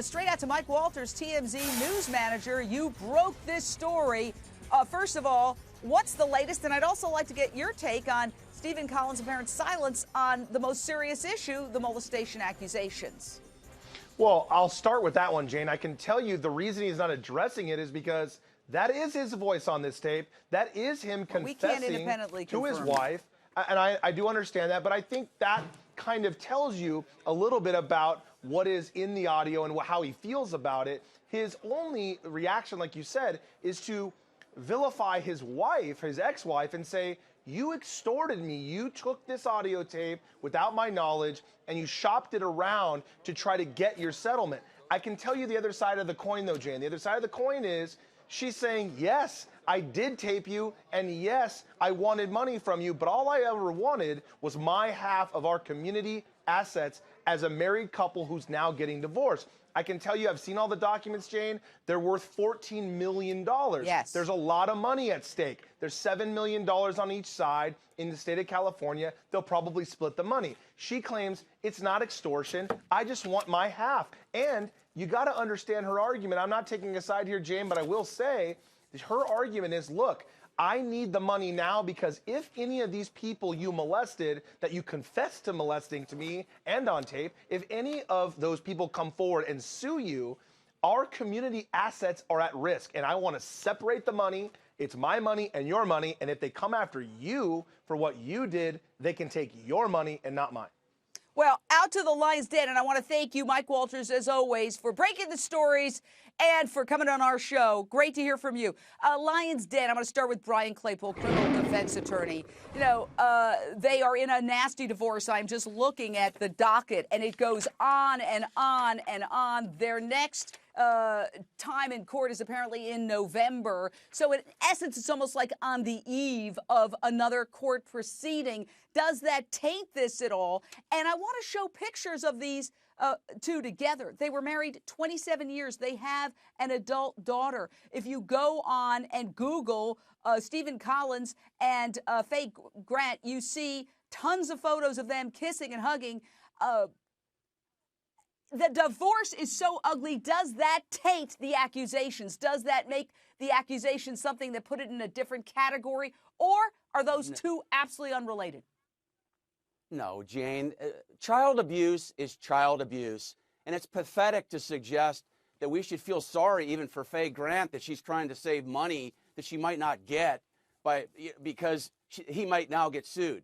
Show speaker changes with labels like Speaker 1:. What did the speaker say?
Speaker 1: Straight out to Mike Walters, TMZ news manager. You broke this story. First of all, what's the latest? And I'd also like to get your take on Stephen Collins' apparent silence on the most serious issue, the molestation accusations.
Speaker 2: Well, I'll start with that one, Jane. I can tell you the reason he's not addressing it is because that is his voice on this tape. That is him confessing to his wife. And I do understand that, but I think that kind of tells you a little bit about what is in the audio and how he feels about it. His only reaction, like you said, is to vilify his wife, his ex-wife, and say, you extorted me. You took this audio tape without my knowledge and you shopped it around to try to get your settlement. I can tell you the other side of the coin, though, Jane. The other side of the coin is she's saying, yes, I did tape you, and yes, I wanted money from you, but all I ever wanted was my half of our community assets as a married couple who's now getting divorced. I can tell you, I've seen all the documents, Jane. They're worth $14 million.
Speaker 1: Yes.
Speaker 2: There's a lot of money at stake. There's $7 million on each side in the state of California. They'll probably split the money. She claims it's not extortion. I just want my half. And you got to understand her argument. I'm not taking a side here, Jane, but I will say her argument is, look, I need the money now because if any of these people you molested, that you confessed to molesting to me and on tape, if any of those people come forward and sue you, our community assets are at risk. And I want to separate the money. It's my money and your money. And if they come after you for what you did, they can take your money and not mine.
Speaker 1: Well, out to the lion's den, and I want to thank you, Mike Walters, as always, for breaking the stories and for coming on our show. Great to hear from you. Lion's Den, I'm going to start with Brian Claypool, criminal defense attorney. You know, they are in a nasty divorce. I'm just looking at the docket, and it goes on and on and on. Their next time in court is apparently in November. So in essence, it's almost like on the eve of another court proceeding. Does that taint this at all? And I want to show pictures of these two together. They were married 27 years. They have an adult daughter. If you go on and Google Stephen Collins and Faye Grant, you see tons of photos of them kissing and hugging. The divorce is so ugly. Does that taint the accusations? Does that make the accusations something that put it in a different category? Or are those two absolutely unrelated?
Speaker 3: No, Jane. Child abuse is child abuse. And it's pathetic to suggest that we should feel sorry even for Faye Grant that she's trying to save money that she might not get because he might now get sued.